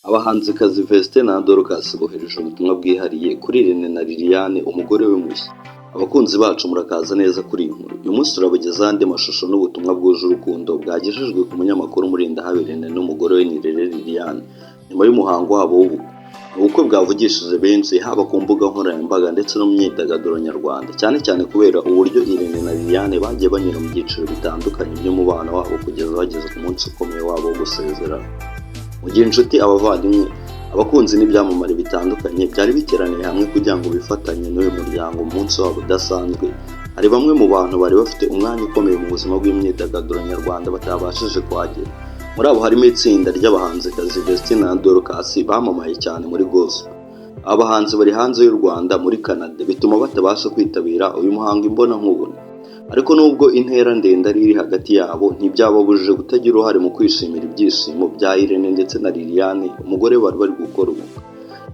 Abahanzikazi Vestine na Dorcas bohereje ubutumwa bwihariye kuri Irene na Liliane umugore we mushya. Abakunzi bacu murakaza neza kuri iyi nkuru. Uyu munsi turabagezaho andi mashusho n'ubutumwa bwuje urukundo bwagejejwe ku munyamakuru Murindahabi Irene n'umugore we Nirere Liliane nyuma y'umuhango wabo w'ubukwe. Ubukwe bwavugishije benshi haba ku mbuga nkoranyambaga ndetse no mu myidagaduro nyarwanda, cyane cyane kubera uburyo Irene na Liliane bagiye banyura mu byiciro bitandukanye by'umubano wabo kugeza bageze ku munsi ukomeye wabo wo gusezera. Mu gihe inshuti, abavandimwe, abakunzi n'ibyamamare bitandukanye byari biteraniye hamwe kugira ngo bifatanye n'uyu muryango mu munsi wabo udasanzwe, hari bamwe mu bantu bari bafite umwanya ukomeye mu buzima bw'imyidagaduro nyarwanda batabashije kuhagera. Muri abo harimo itsinda ry'abahanzikazi Vestine na Dorcas bamamaye cyane muri gospel. Aba bahanzi bari hanze y'u Rwanda muri Canada, bituma batabasha kwitabira uyu muhango imbonankubone. Ariko nubwo intera ndende ari iri hagati yabo, ntibyababujije kutagira uruhare mu kwishimira ibyishimo bya Irene ndetse na Liliane umugore bari gukora ubukwe.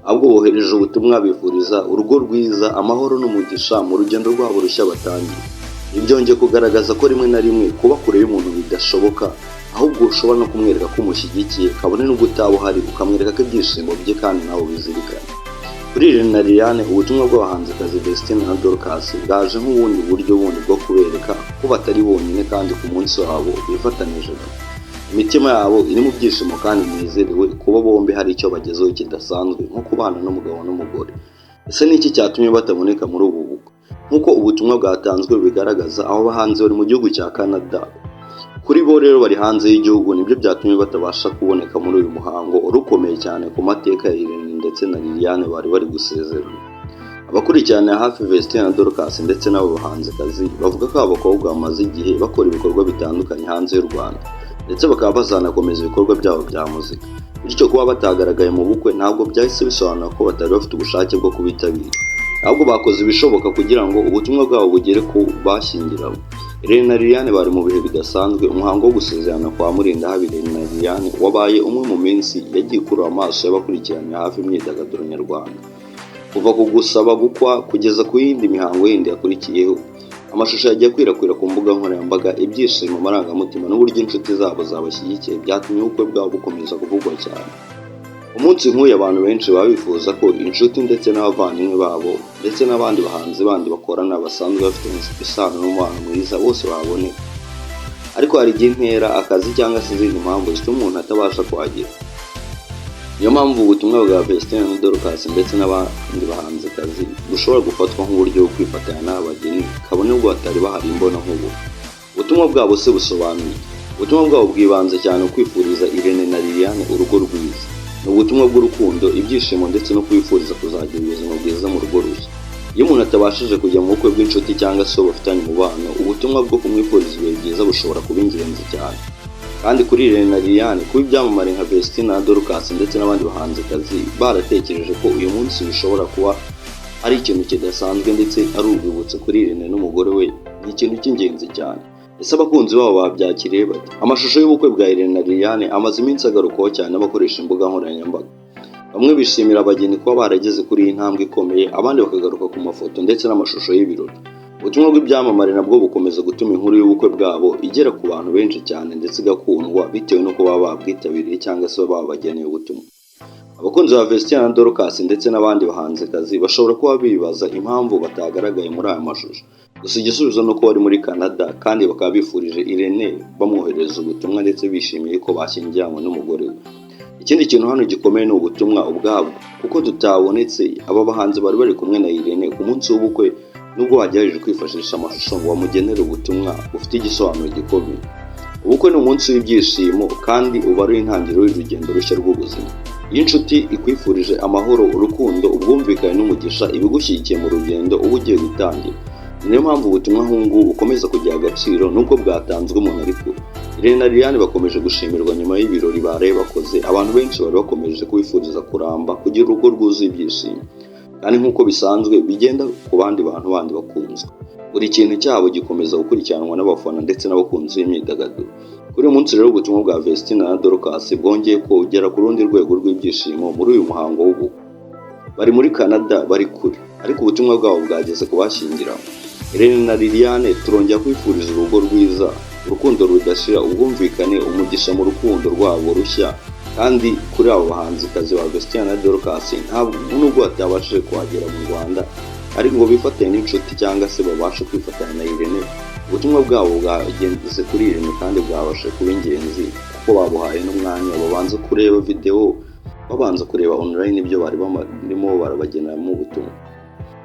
Ahubwo bohereje ubutumwa bifuriza urugo rwiza, amahoro n'umugisha mu rugendo rwabo rushya batangiye. Ibi byongeye kugaragaza ko rimwe na rimwe kuba kure y'umuntu bidashoboka, ahubwo ushobora no kumwereka ko umushyigikiye, kabone n'ubwo utaba uhari ukamwereka ko ibyishimo bye kandi nawe bizirikana. Kuri Irene na Liliane, ubutumwa bw'abahanzikazi Vestine na Dorcas bwaje nk'ubundi buryo bundi bwo kubereka ko batari bonyine kandi ku munsi wabo bifatanije. Imitima yabo iri mu byishimo kandi nezerewe kuba bombi hari icyo bagezeho kidasanzwe nko kubana n'umugabo n'umugore. Ese ni iki cyatumye bataboneka muri ubu bukwe? Nk'uko ubutumwa bwatanzwe bigaragaza, abo bahanzi bari mu gihugu cya Canada. Kuri bo rero bari hanze y'igihugu, nibyo byatumye batabasha kuboneka muri uyu muhango urukomeye cyane ku mateka ya Irene ndetse na Liliane bari gusezerana. Abakurikirana hafi Vestine na Dorcas ndetse n'abo bahanzikazi bavuga ko abakobwa bamaze igihe bakora ibikorwa bitandukanye hanze y'u Rwanda, ndetse bakaba bazanakomeza ibikorwa byabo bya muzika. Bityo kuba batagaragaye mu bukwe ntabwo byahise bisobanura ko batari bafite ubushake bwo kubitabira, ahubwo bakoze ibishoboka kugira ngo ubutumwa bwabo bugere ku bashyingiranywe. Irene na Liliane bari mu bihe bidasanzwe. Umuhango wo gusezerana kwa Murindahabi Irene na Liliane wabaye umwe mu minsi yagiye ikurura amaso y'abakurikirana hafi imyidagaduro nyarwanda. Kuva ku gusaba gukwa kugeza ku yindi mihango yindi yakurikiyeho, amashusho yagiye akwirakwira ku mbuga nkoranyambaga. Ibyishimo, amarangamutima n'uburyo inshuti zabo zabashyigikiye byatumye ubukwe bwabo bukomeza kuvugwa cyane. Umunsi nk'uyu abantu benshi baba bifuza ko inshuti ndetse n'abavandimwe babo ndetse n'abandi bahanzi bandi bakorana basanzwe bafite isano n'umubano mwiza bose baboneka. Ariko hari igihe intera, akazi cyangwa se izindi mpamvu zituma umuntu atabasha kuhagera. Niyo mpamvu ubutumwa bwa Vestine na Dorcas ndetse n'abandi bahanzikazi bushobora gufatwa nk'uburyo bwo kwifatanya n'abageni, kabone n'ubwo batari bahari imbonankubone. Ubutumwa bwabo se busobanuye? Ubutumwa bwabo bwibanze cyane kwifuriza Irene na Liliane urugo rwiza. Ni ubutumwa bw'urukundo, ibyishimo ndetse no kwifuriza kuzagira ubuzima bwiza mu rugo rushya. Iyo umuntu atabashije kujya mu bukwe bw'inshuti cyangwa se bafitanye umubano, ubutumwa bwo kumwifuriza ibihe byiza bushobora kuba ingenzi cyane. Kandi kuri Irene na Liliane, kuba ibyamamare nka Vestine na Dorcas ndetse n'abandi bahanzikazi baratekereje ko uyu munsi bishobora kuba ari ikintu kidasanzwe ndetse ari urwibutso kuri Irene n'umugore we, ni ikintu cy'ingenzi cyane. Ese abakunzi babo babyakiriye bate? Amashusho y'ubukwe bwa Irene na Liliane amaze iminsi agarukwaho cyane n'abakoresha imbuga nkoranyambaga. Bamwe bishimira abageni kuba barageze kuri iyi ntambwe ikomeye, abandi bakagaruka ku mafoto ndetse n'amashusho y'ibirori. Ubutumwa bw'ibyamamare nabwo bukomeza gutuma inkuru y'ubukwe bwabo igera ku bantu benshi cyane ndetse igakundwa bitewe no kuba babwitabiriye cyangwa se baba bageneye ubutumwa. Abakunzi ba Vestine na Dorcas ndetse n'abandi bahanzikazi bashobora kuba bibaza impamvu batagaragaye muri aya mashusho. Gusa igisubizo ni uko bari muri Canada kandi bakaba bifurije Irene bamwohereza ubutumwa ndetse bishimiye ko bashyingiranywe n'umugore we. Ikindi kintu hano gikomeye ni ubutumwa ubwabwo, kuko tutabonetse aba bahanzi bari kumwe na Irene ku munsi w'ubukwe, nubwo bagerageje kwifashisha amashusho ngo bamugenere ubutumwa bufite igisobanuro gikomeye. Ubukwe ni umunsi w'ibyishimo kandi uba ari intangiriro y'urugendo rushya rw'ubuzima. Iyo inshuti ikwifurije amahoro, urukundo, ubwumvikane n'umugisha, ibigushyigikiye mu rugendo uba ugiye gutangira. Niyo mpamvu ubutumwa nk'ubu bukomeza kugira agaciro nubwo bwatanzwe umuntu ari kure. Irene na Liliane bakomeje gushimirwa nyuma y'ibirori baraye bakoze. Abantu benshi bari bakomeje kubifuriza kuramba, kugira urugo rwuzuye ibyishimo. Kandi nk'uko bisanzwe bigenda ku bandi bantu bandi bakunzwe, buri kintu cyabo gikomeza gukurikiranwa n'abafana ndetse n'abakunzi b'imyidagaduro. Kuri uyu munsi rero ubutumwa bwa Vestine na Dorcas bwongeye kugera ku rundi rwego rw'ibyishimo muri uyu muhango w'ubukwe. Bari muri Canada, bari kure, ariko ubutumwa bwabo bwageze ku bashyingiranywe. Irene na Liliane, turongera kwifuriza urugo rwiza, urukundo rudashira, ubwumvikane, umugisha mu rukundo rwabo rushya, kandi kuri abo bahanzikazi ba Vestine na Dorcas ntabwo nubwo batabashije kuhagera mu Rwanda ariko ngo bifatanye n'inshuti cyangwa se babashe kwifatanya na Irene, ubutumwa bwabo bwageze kuri Irene kandi bwabashe kuba ingenzi kuko babuhaye n'umwanya babanza kureba video, babanza kureba online ibyo bari barimo barabageneramo ubutumwa.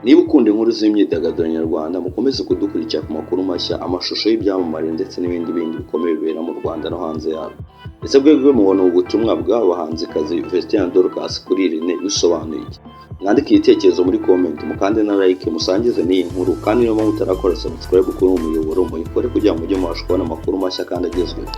Niba ukunda inkuru z'imyidagaduro nyarwanda mukomeze kudukurikira ku makuru mashya, amashusho y'ibyamamare ndetse n'ibindi bikomeye bibera mu Rwanda no hanze yarwo. Ese bwebwe mubona ubutumwa bw'aba bahanzikazi Vestine na Dorcas kuri Irene bisobanuye iki? Mwandike ibitekerezo muri comment, mukande na like, musangize n'iyi nkuru, kandi niba mutarakora subscribe kuri uyu muyoboro muyikore kugira ngo mujye mubasha kubona amakuru mashya kandi agezweho.